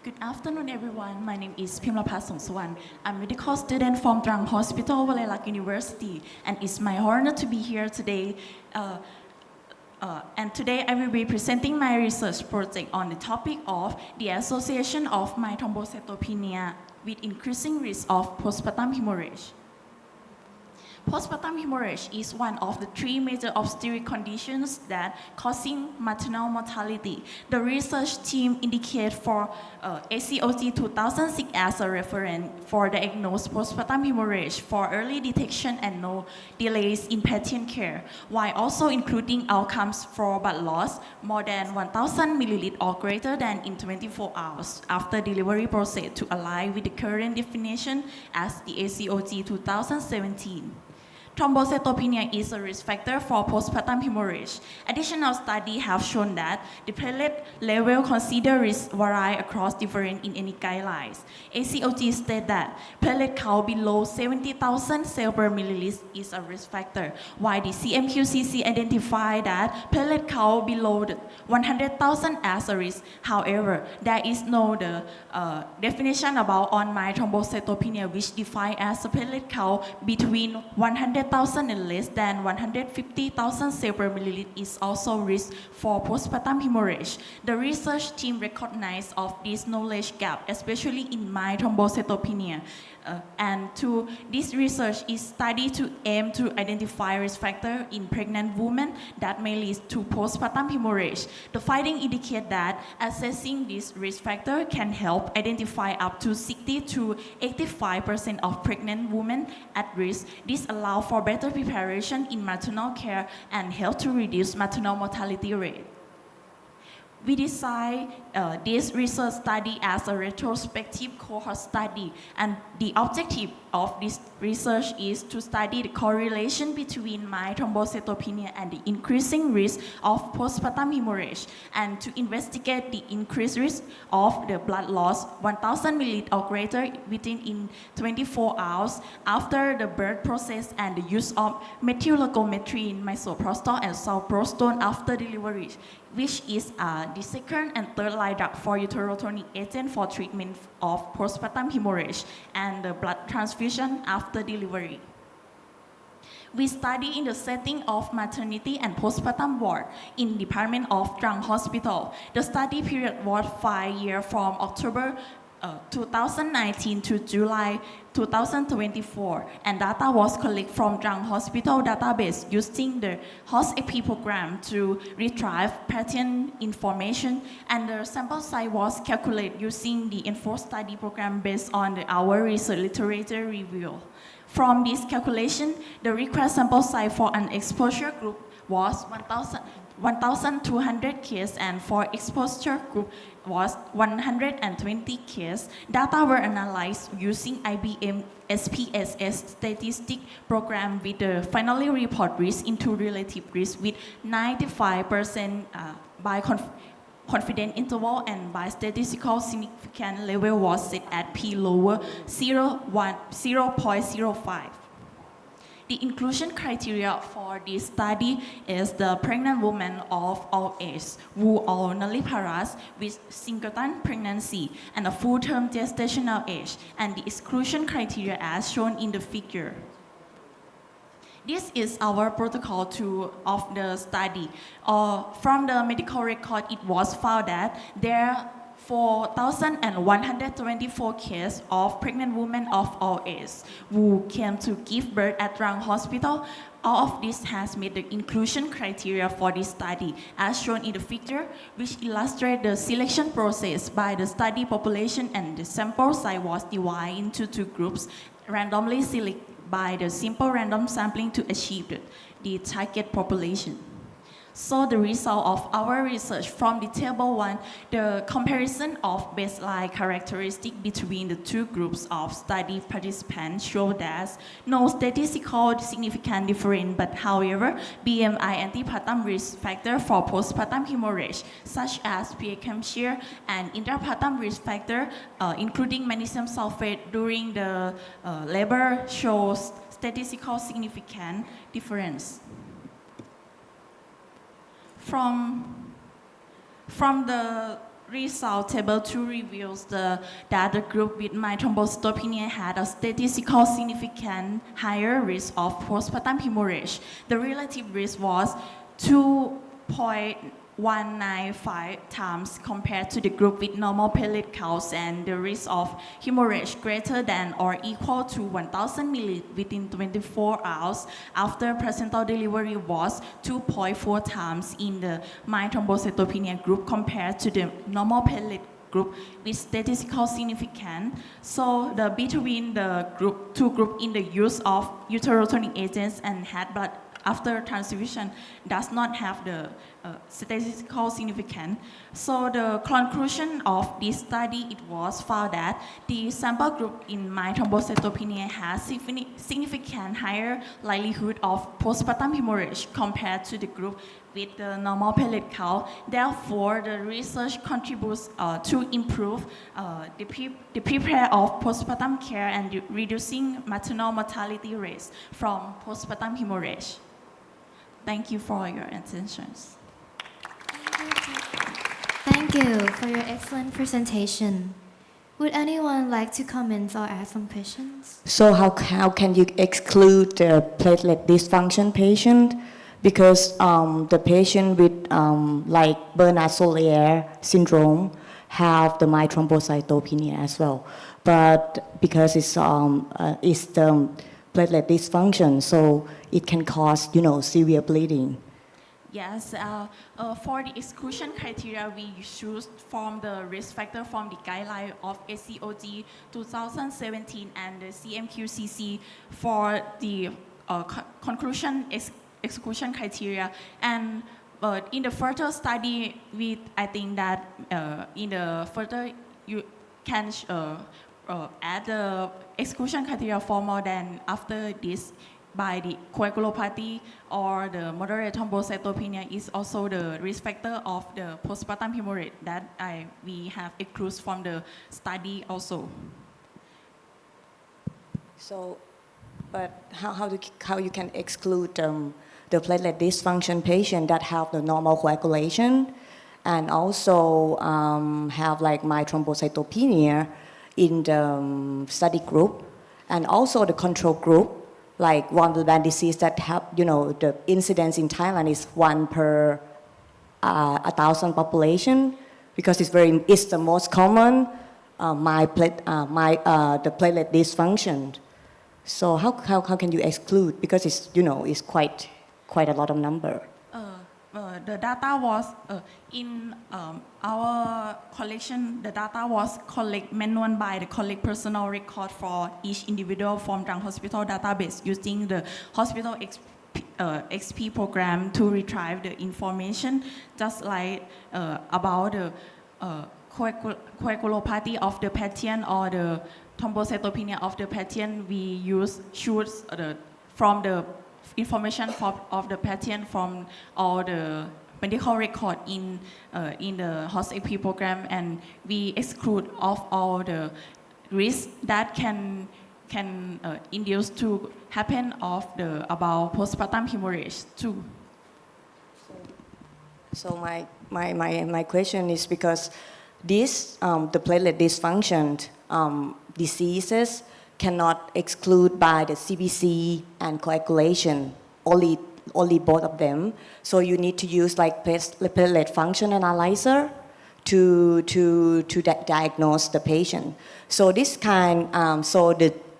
Good afternoon, everyone. My name is Pimlapat Songsuwan. I'm a medical student from Trang Hospital, Walailak University, and it's my honor to be here today. And today I will be presenting my research project on the topic of the association of my thrombocytopenia with increasing risk of postpartum hemorrhage. Postpartum hemorrhage is one of the three major obstetric conditions that causing maternal mortality. The research team indicated for ACOG 2006 as a reference for diagnosed postpartum hemorrhage for early detection and no delays in patient care, while also including outcomes for blood loss more than 1,000 milliliters or greater than in 24 hours after delivery process to align with the current definition as the ACOG 2017. Thrombocytopenia is a risk factor for postpartum hemorrhage. Additional studies have shown that the platelet level considered risk vary across different in any guidelines. ACOG states that platelet count below 70,000 cells per milliliter is a risk factor, while the CMQCC identified that platelet count below 100,000 as a risk. However, there is no definition about on-mild thrombocytopenia, which defined as a platelet count between 100,000 and less than 150,000 cells per milliliter is also risk for postpartum hemorrhage. The research team recognized of this knowledge gap, especially in mild thrombocytopenia. This research is studied to aim to identify risk factor in pregnant women that may lead to postpartum hemorrhage. The findings indicate that assessing this risk factor can help identify up to 60 to 85% of pregnant women at risk. This allows for better preparation in maternal care and help to reduce maternal mortality rate. We designed this research study as a retrospective cohort study, and the objective of this research is to study the correlation between mild thrombocytopenia and the increasing risk of postpartum hemorrhage, and to investigate the increased risk of the blood loss 1,000 milliliters or greater within 24 hours after the birth process, and the use of methylglucometrin, misoprostol, and sulprostrol after delivery, which is the second and third line drug for uterotonic agent for treatment of postpartum hemorrhage and the blood transfusion after delivery. We study in the setting of maternity and postpartum ward in Department of Trang Hospital. The study period was 5 years from October 2019 to July 2024, and data was collected from Trang Hospital database using the HOST-AP program to retrieve patient information, and the sample size was calculated using the Info Study program based on our research literature review. From this calculation, the required sample size for an exposure group was 1,200 cases, and for exposure group was 120 cases. Data were analyzed using IBM SPSS statistic program with the finally report risk into relative risk with 95% by confidence interval, and by statistical significance level was set at p lower 0.05. The inclusion criteria for this study is the pregnant women of all ages who are nulliparous with singleton pregnancy and a full-term gestational age, and the exclusion criteria as shown in the figure. This is our protocol of the study. From the medical record, it was found that there are 4,124 cases of pregnant women of all ages who came to give birth at Trang Hospital. All of this has met the inclusion criteria for this study, as shown in the figure, which illustrates the selection process by the study population, and the sample size was divided into two groups, randomly selected by the simple random sampling to achieve the target population. So the result of our research from the table 1, the comparison of baseline characteristics between the two groups of study participants showed that no statistical significant difference, but however, BMI antepartum risk factor for postpartum hemorrhage, such as preeclampsia, and intrapartum risk factor, including magnesium sulfate during the labor, shows statistical significant difference. From the result table 2 reveals that the group with mild thrombocytopenia had a statistical significant higher risk of postpartum hemorrhage. The relative risk was 2.195 times compared to the group with normal platelet counts, and the risk of hemorrhage greater than or equal to 1,000 ml within 24 hours after placental delivery was 2.4 times in the mild thrombocytopenia group compared to the normal platelet group with statistical significance. So between the two groups in the use of uterotonic agents and had blood after transfusion does not have the statistical significance. So the conclusion of this study, it was found that the sample group in mild thrombocytopenia has significant higher likelihood of postpartum hemorrhage compared to the group with the normal platelet count. Therefore, the research contributes to improve the prepare of postpartum care and reducing maternal mortality rates from postpartum hemorrhage. Thank you for your attentions. Thank you for your excellent presentation. Would anyone like to comment or ask some questions? So how can you exclude the platelet dysfunction patient? Because the patient with like Bernard-Solier syndrome have the mild thrombocytopenia as well. But because it's the platelet dysfunction, so it can cause, severe bleeding. Yes, for the exclusion criteria, we choose from the risk factor from the guideline of ACOG 2017 and the CMQCC for the conclusion exclusion criteria. And in the further study, I think that in the further you can add the exclusion criteria for more than after this by the coagulopathy or the moderate thrombocytopenia is also the risk factor of the postpartum hemorrhage that we have excluded from the study also. So, but how you can exclude the platelet dysfunction patient that have the normal coagulation and also have like mild thrombocytopenia in the study group and also the control group, like von Willebrand disease that have, the incidence in Thailand is 1 per 1,000 population because it's the most common the platelet dysfunction. So how can you exclude, because it's it's quite a lot of number. The data was in our collection. The data was manual by the collect personal record for each individual from the hospital database using the hospital XP program to retrieve the information, just like about the coagulopathy of the patient or the thrombocytopenia of the patient. We choose from the information of the patient from all the medical record in the HOSP program, and we exclude of all the risks that can induce to happen about postpartum hemorrhage too. So my question is because this the platelet dysfunction diseases cannot exclude by the CBC and coagulation, only both of them. So you need to use like platelet function analyzer to diagnose the patient. So this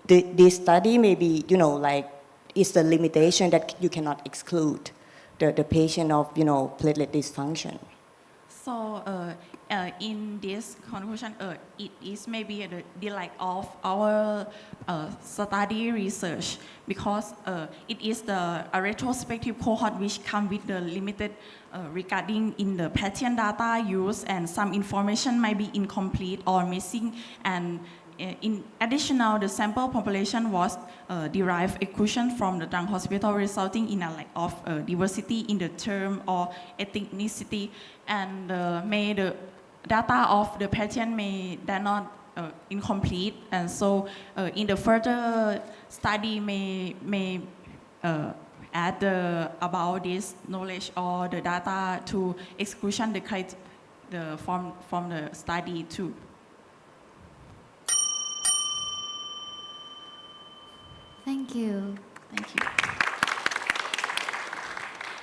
this study maybe like is the limitation that you cannot exclude the patient of platelet dysfunction. So in this conclusion, it is maybe the lack of our study research, because it is a retrospective cohort which come with the limited regarding in the patient data use, and some information might be incomplete or missing, and in additional, the sample population was derived exclusion from the Trang hospital, resulting in a lack of diversity in the term or ethnicity, and the data of the patient may not incomplete, and so in the further study may add about this knowledge or the data to exclusion from the study too. Thank you. Thank you.